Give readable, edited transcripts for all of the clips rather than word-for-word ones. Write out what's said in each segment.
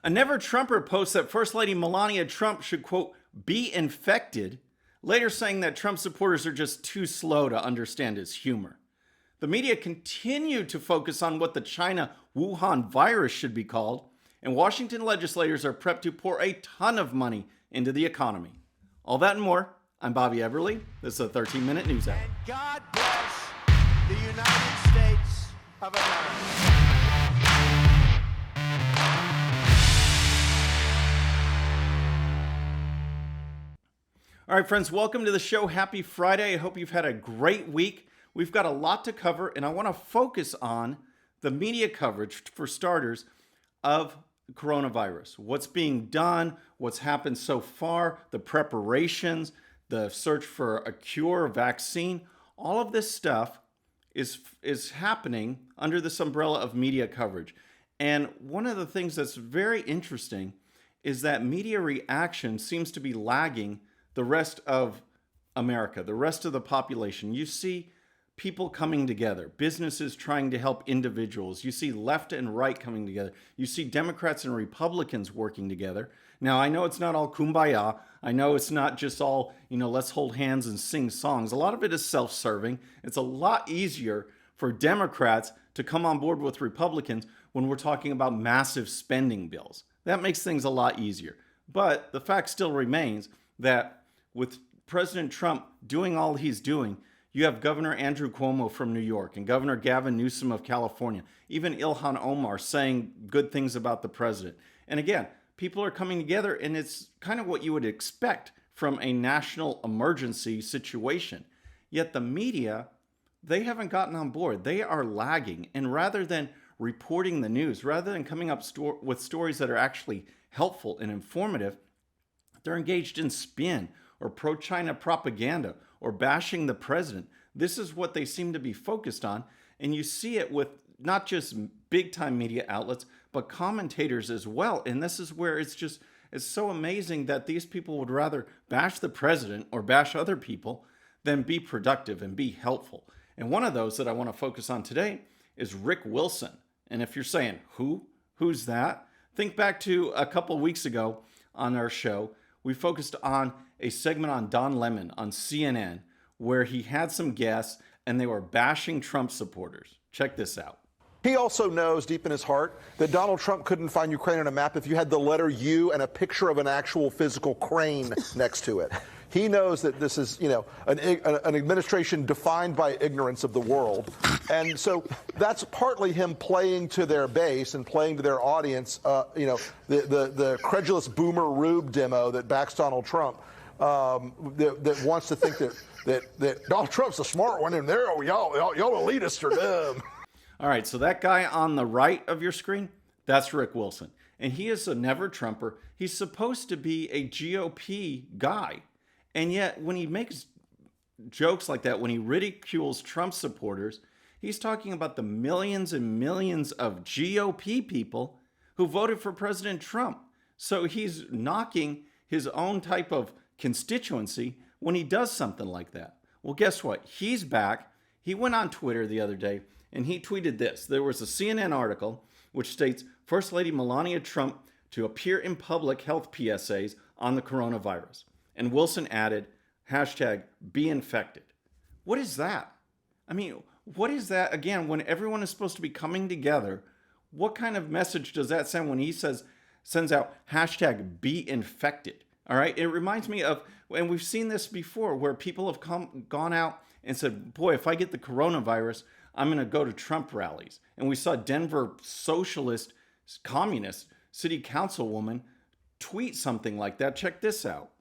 A never Trumper posts that First Lady Melania Trump should, quote, be infected, later saying that Trump supporters are just too slow to understand his humor. The media continue to focus on what the China Wuhan virus should be called, and Washington legislators are prepped to pour a ton of money into the economy. All that and more. I'm Bobby Everly. This is a 13-minute news hour. And God bless the United States of America. All right, friends, welcome to the show. Happy Friday. I hope you've had a great week. We've got a lot to cover, and I want to focus on the media coverage, for starters, of coronavirus. What's being done, what's happened so far, the preparations, the search for a cure, a vaccine. All of this stuff is happening under this umbrella of media coverage. And one of the things that's very interesting is that media reaction seems to be lagging the rest of America, the rest of the population. You see people coming together, businesses trying to help individuals. You see left and right coming together. You see Democrats and Republicans working together. Now, I know it's not all kumbaya. I know it's not just all, let's hold hands and sing songs. A lot of it is self-serving. It's a lot easier for Democrats to come on board with Republicans when we're talking about massive spending bills. That makes things a lot easier. But the fact still remains that with President Trump doing all he's doing, you have Governor Andrew Cuomo from New York and Governor Gavin Newsom of California, even Ilhan Omar saying good things about the president. And again, people are coming together, and it's kind of what you would expect from a national emergency situation. Yet the media, they haven't gotten on board. They are lagging. And rather than reporting the news, rather than coming up with stories that are actually helpful and informative, they're engaged in spin or pro-China propaganda or bashing the president. This is what they seem to be focused on. And you see it with not just big-time media outlets, but commentators as well. And this is where it's so amazing that these people would rather bash the president or bash other people than be productive and be helpful. And one of those that I want to focus on today is Rick Wilson. And if you're saying, who's that? Think back to a couple of weeks ago on our show. We focused on a segment on Don Lemon on CNN where he had some guests and they were bashing Trump supporters. Check this out. He also knows deep in his heart that Donald Trump couldn't find Ukraine on a map if you had the letter U and a picture of an actual physical crane next to it. He knows that this is, an administration defined by ignorance of the world. And so that's partly him playing to their base and playing to their audience, the credulous boomer Rube demo that backs Donald Trump, that wants to think that Donald Trump's the smart one and y'all elitists are dumb. All right, so that guy on the right of your screen, that's Rick Wilson. And he is a never Trumper. He's supposed to be a GOP guy. And yet, when he makes jokes like that, when he ridicules Trump supporters, he's talking about the millions and millions of GOP people who voted for President Trump. So he's knocking his own type of constituency when he does something like that. Well, guess what? He's back. He went on Twitter the other day, and he tweeted this. There was a CNN article which states, First Lady Melania Trump to appear in public health PSAs on the coronavirus. And Wilson added, hashtag be infected. What is that? I mean, what is that? Again, when everyone is supposed to be coming together, what kind of message does that send when he sends out hashtag be infected? All right. It reminds me of, and we've seen this before, where people have gone out and said, boy, if I get the coronavirus, I'm going to go to Trump rallies. And we saw Denver socialist, communist city councilwoman tweet something like that. Check this out.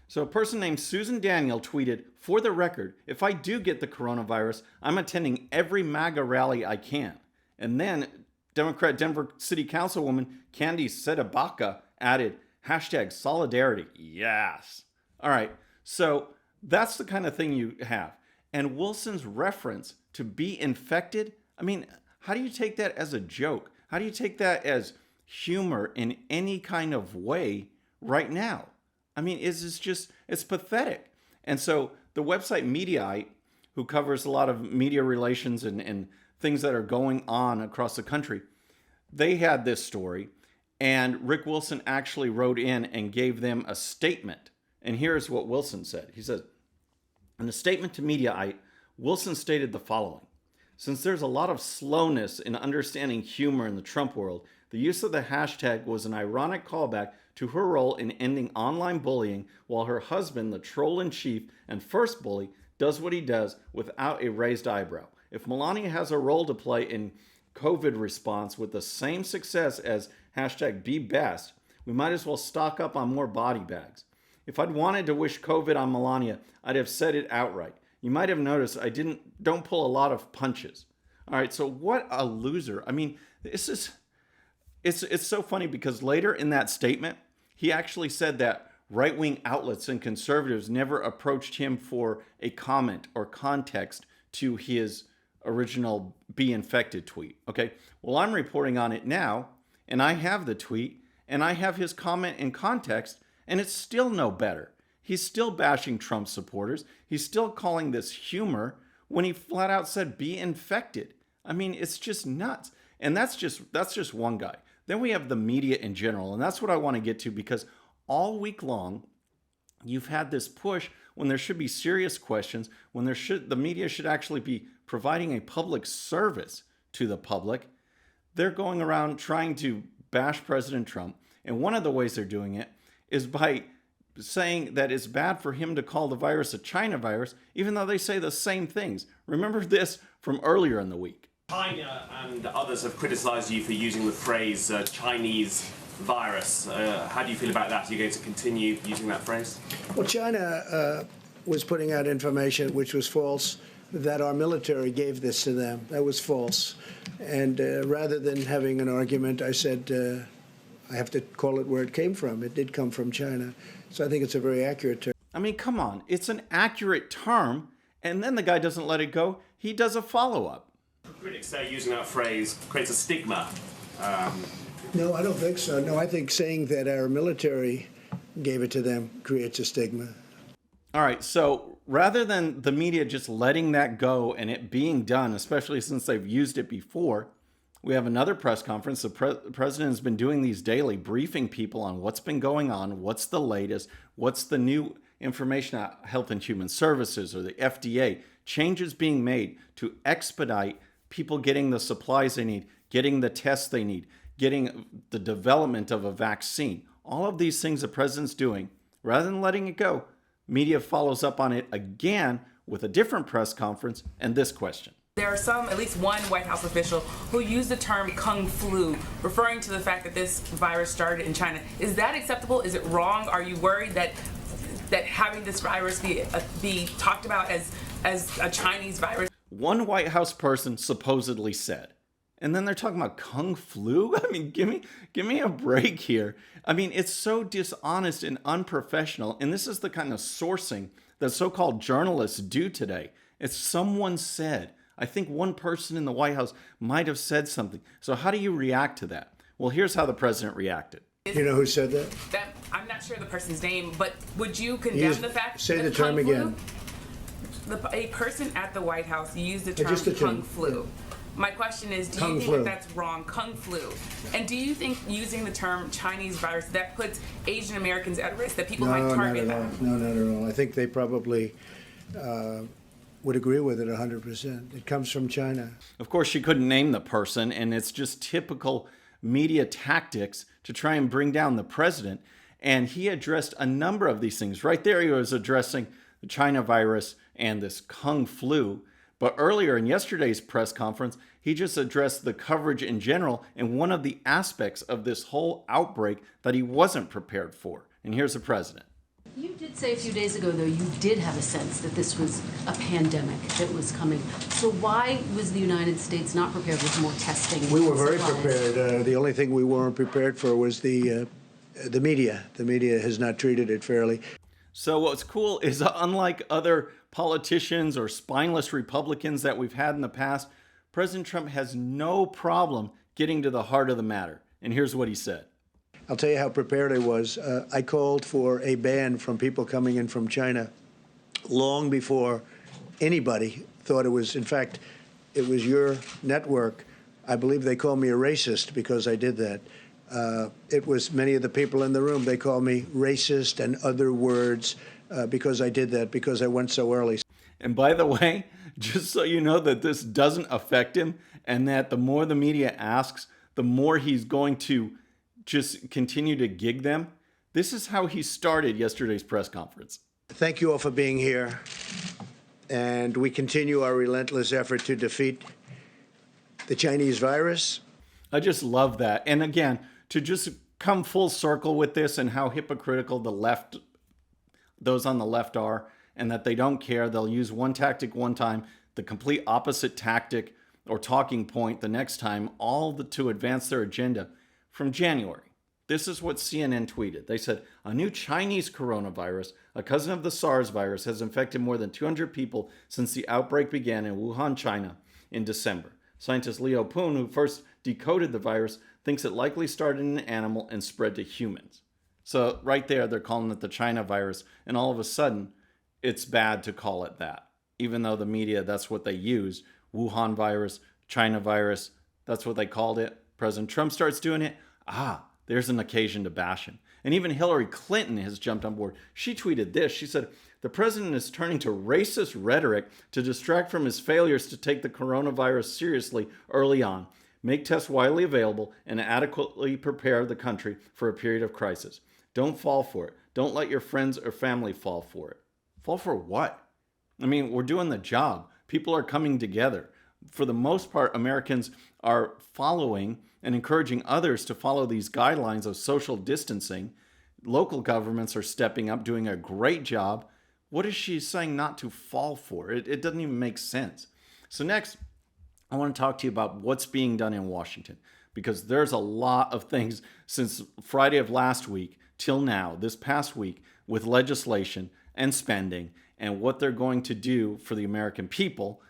So a person named Susan Daniel tweeted, for the record, if I do get the coronavirus, I'm attending every MAGA rally I can. And then Democrat Denver City Councilwoman Candy Sedabaka added, hashtag solidarity. Yes. All right. So that's the kind of thing you have. And Wilson's reference to be infected, I mean, how do you take that as a joke? How do you take that as humor in any kind of way right now? I mean, it's pathetic. And so the website Mediaite, who covers a lot of media relations and things that are going on across the country, they had this story. And Rick Wilson actually wrote in and gave them a statement. And here's what Wilson said. He says, in a statement to Mediaite, Wilson stated the following. Since there's a lot of slowness in understanding humor in the Trump world, the use of the hashtag was an ironic callback to her role in ending online bullying while her husband, the troll-in-chief and first bully, does what he does without a raised eyebrow. If Melania has a role to play in COVID response with the same success as hashtag #BeBest, we might as well stock up on more body bags. If I'd wanted to wish COVID on Melania, I'd have said it outright. You might have noticed I don't pull a lot of punches. All right, so what a loser. I mean, it's so funny because later in that statement, he actually said that right-wing outlets and conservatives never approached him for a comment or context to his original "be infected" tweet. Okay, well, I'm reporting on it now, and I have the tweet, and I have his comment in context, and it's still no better. He's still bashing Trump supporters. He's still calling this humor when he flat out said "be infected." I mean, it's just nuts. And that's just one guy. Then we have the media in general, and that's what I want to get to, because all week long you've had this push when there should be serious questions, when the media should actually be providing a public service to the public. They're going around trying to bash President Trump, and one of the ways they're doing it is by saying that it's bad for him to call the virus a China virus, even though they say the same things. Remember this from earlier in the week. China and others have criticized you for using the phrase Chinese virus. How do you feel about that? Are you going to continue using that phrase? Well, China was putting out information which was false, that our military gave this to them. That was false. And rather than having an argument, I said, I have to call it where it came from. It did come from China. So I think it's a very accurate term. I mean, come on. It's an accurate term, and then the guy doesn't let it go. He does a follow-up. Critics say using that phrase creates a stigma. No, I don't think so. No, I think saying that our military gave it to them creates a stigma. All right, so rather than the media just letting that go and it being done, especially since they've used it before, we have another press conference. The president has been doing these daily, briefing people on what's been going on, what's the latest, what's the new information at Health and Human Services or the FDA, changes being made to expedite people getting the supplies they need, getting the tests they need, getting the development of a vaccine. All of these things the president's doing, rather than letting it go, media follows up on it again with a different press conference and this question. There are some, at least one White House official, who used the term Kung flu, referring to the fact that this virus started in China. Is that acceptable? Is it wrong? Are you worried that having this virus be talked about as a Chinese virus? One White House person supposedly said, and then they're talking about Kung flu? I mean, give me a break here. I mean, it's so dishonest and unprofessional, and this is the kind of sourcing that so-called journalists do today. It's someone said. I think one person in the White House might have said something. So how do you react to that? Well, here's how the president reacted. You know who said that? I'm not sure the person's name, but would you condemn the fact say that the term Kung flu, again. A person at the White House used the term Just the term. Kung flu. My question is, do Kung you think flu. that's wrong, Kung flu? And do you think using the term Chinese virus, that puts Asian Americans at risk, that people might target them? No, not at all. I think they probably would agree with it 100%. It comes from China. Of course, she couldn't name the person, and it's just typical media tactics to try and bring down the president. And he addressed a number of these things. Right there, he was addressing the China virus and this Kung flu. But earlier in yesterday's press conference, he just addressed the coverage in general and one of the aspects of this whole outbreak that he wasn't prepared for. And here's the president. You did say a few days ago, though, you did have a sense that this was a pandemic that was coming. So why was the United States not prepared with more testing? We were very supplies? prepared. The only thing we weren't prepared for was the media. The media has not treated it fairly. So what's cool is, unlike other politicians or spineless Republicans that we've had in the past, President Trump has no problem getting to the heart of the matter. And here's what he said. I'll tell you how prepared I was. I called for a ban from people coming in from China long before anybody thought it was. In fact, it was your network. I believe they called me a racist because I did that. It was many of the people in the room, they call me racist and other words because I did that, because I went so early. And by the way, just so you know that this doesn't affect him, and that the more the media asks, the more he's going to just continue to gig them. This is how he started yesterday's press conference. Thank you all for being here. And we continue our relentless effort to defeat the Chinese virus. I just love that. And again, to just come full circle with this and how hypocritical the left, those on the left are, and that they don't care. They'll use one tactic one time, the complete opposite tactic or talking point the next time, to advance their agenda. From January, this is what CNN tweeted. They said, a new Chinese coronavirus, a cousin of the SARS virus, has infected more than 200 people since the outbreak began in Wuhan, China in December. Scientist Leo Poon, who first decoded the virus, thinks it likely started in an animal and spread to humans. So right there, they're calling it the China virus, and all of a sudden, it's bad to call it that. Even though the media, that's what they use. Wuhan virus, China virus, that's what they called it. President Trump starts doing it. There's an occasion to bash him. And even Hillary Clinton has jumped on board. She tweeted this. She said, the president is turning to racist rhetoric to distract from his failures to take the coronavirus seriously early on, make tests widely available, and adequately prepare the country for a period of crisis. Don't fall for it. Don't let your friends or family fall for it. Fall for what? I mean, we're doing the job. People are coming together. For the most part, Americans are following and encouraging others to follow these guidelines of social distancing. Local governments are stepping up, doing a great job. What is she saying not to fall for? It doesn't even make sense. So next, I want to talk to you about what's being done in Washington, because there's a lot of things since Friday of last week till now, this past week, with legislation and spending and what they're going to do for the American people,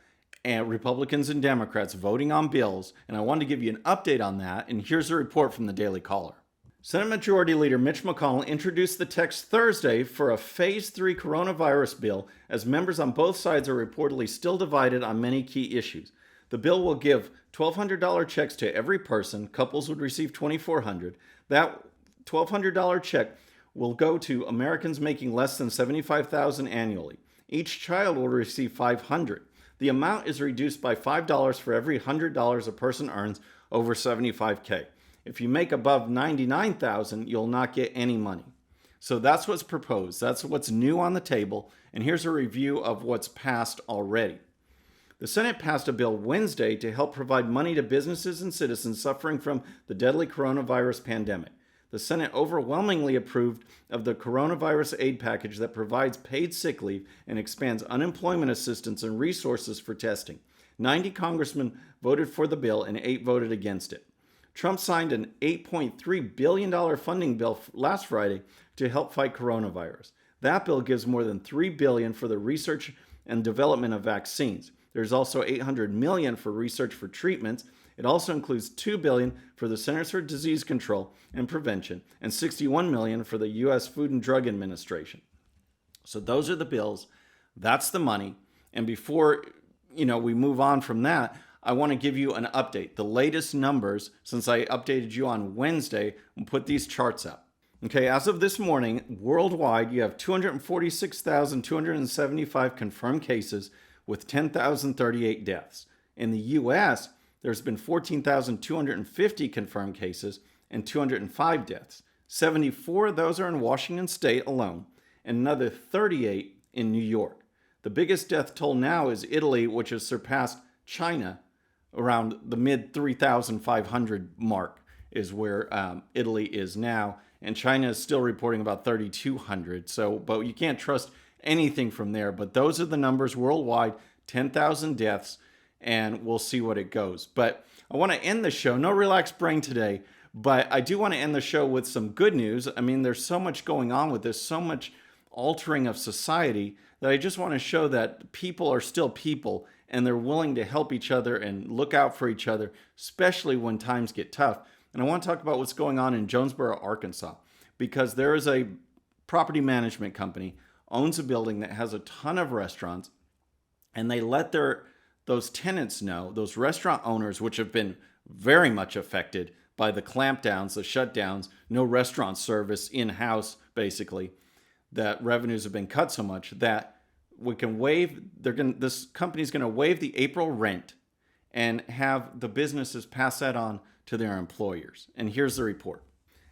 and Republicans and Democrats voting on bills. And I wanted to give you an update on that. And here's a report from the Daily Caller. Senate Majority Leader Mitch McConnell introduced the text Thursday for a Phase 3 coronavirus bill, as members on both sides are reportedly still divided on many key issues. The bill will give $1,200 checks to every person. Couples would receive $2,400. That $1,200 check will go to Americans making less than $75,000 annually. Each child will receive $500. The amount is reduced by $5 for every $100 a person earns over $75K. If you make above $99,000, you'll not get any money. So that's what's proposed. That's what's new on the table. And here's a review of what's passed already. The Senate passed a bill Wednesday to help provide money to businesses and citizens suffering from the deadly coronavirus pandemic. The Senate overwhelmingly approved of the coronavirus aid package that provides paid sick leave and expands unemployment assistance and resources for testing. 90 congressmen voted for the bill and 8 voted against it. Trump signed an $8.3 billion funding bill last Friday to help fight coronavirus. That bill gives more than $3 billion for the research and development of vaccines. There's also $800 million for research for treatments. It also includes $2 billion for the Centers for Disease Control and Prevention and $61 million for the U.S. Food and Drug Administration. So those are the bills. That's the money. And before we move on from that, I want to give you an update. The latest numbers, since I updated you on Wednesday, we'll put these charts up. Okay, as of this morning, worldwide, you have 246,275 confirmed cases with 10,038 deaths. In the U.S., there's been 14,250 confirmed cases and 205 deaths. 74 of those are in Washington state alone, and another 38 in New York. The biggest death toll now is Italy, which has surpassed China around the mid 3,500 mark is where Italy is now. And China is still reporting about 3,200. But you can't trust anything from there. But those are the numbers worldwide, 10,000 deaths. And we'll see what it goes. But I want to end the show. No relaxed brain today. But I do want to end the show with some good news. I mean, there's so much going on with this, so much altering of society, that I just want to show that people are still people and they're willing to help each other and look out for each other, especially when times get tough. And I want to talk about what's going on in Jonesboro, Arkansas, because there is a property management company, owns a building that has a ton of restaurants, and they let those tenants know, those restaurant owners, which have been very much affected by the clampdowns, the shutdowns, no restaurant service in-house, basically, that revenues have been cut so much that we can waive, this company's going to waive the April rent and have the businesses pass that on to their employers. And here's the report.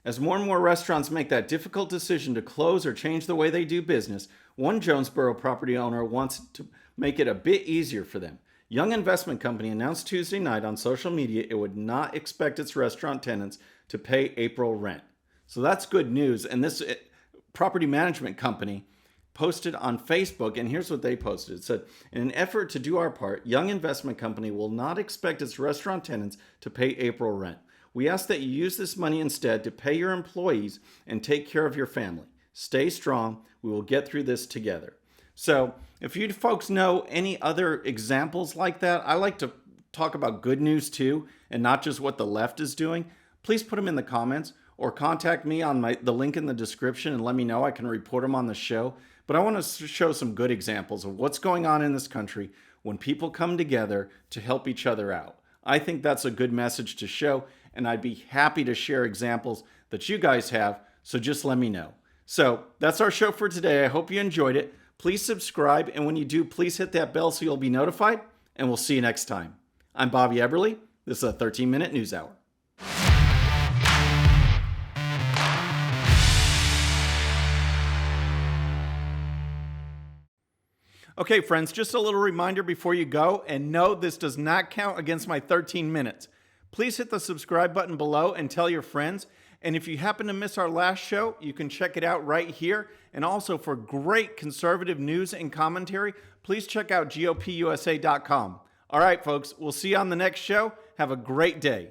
As more and more restaurants make that difficult decision to close or change the way they do business, one Jonesboro property owner wants to make it a bit easier for them. Young Investment Company announced Tuesday night on social media it would not expect its restaurant tenants to pay April rent. So that's good news. And this property management company posted on Facebook, and here's what they posted. It said, in an effort to do our part, Young Investment Company will not expect its restaurant tenants to pay April rent. We ask that you use this money instead to pay your employees and take care of your family. Stay strong. We will get through this together. So if you folks know any other examples like that, I like to talk about good news too, and not just what the left is doing. Please put them in the comments or contact me on the link in the description and let me know. I can report them on the show. But I want to show some good examples of what's going on in this country when people come together to help each other out. I think that's a good message to show, and I'd be happy to share examples that you guys have, so just let me know. So that's our show for today. I hope you enjoyed it. Please subscribe, and when you do, please hit that bell so you'll be notified, and we'll see you next time. I'm Bobby Eberly. This is a 13-minute news hour. Okay, friends, just a little reminder before you go, and no, this does not count against my 13 minutes. Please hit the subscribe button below and tell your friends. And if you happen to miss our last show, you can check it out right here. And also for great conservative news and commentary, please check out GOPUSA.com. All right, folks, we'll see you on the next show. Have a great day.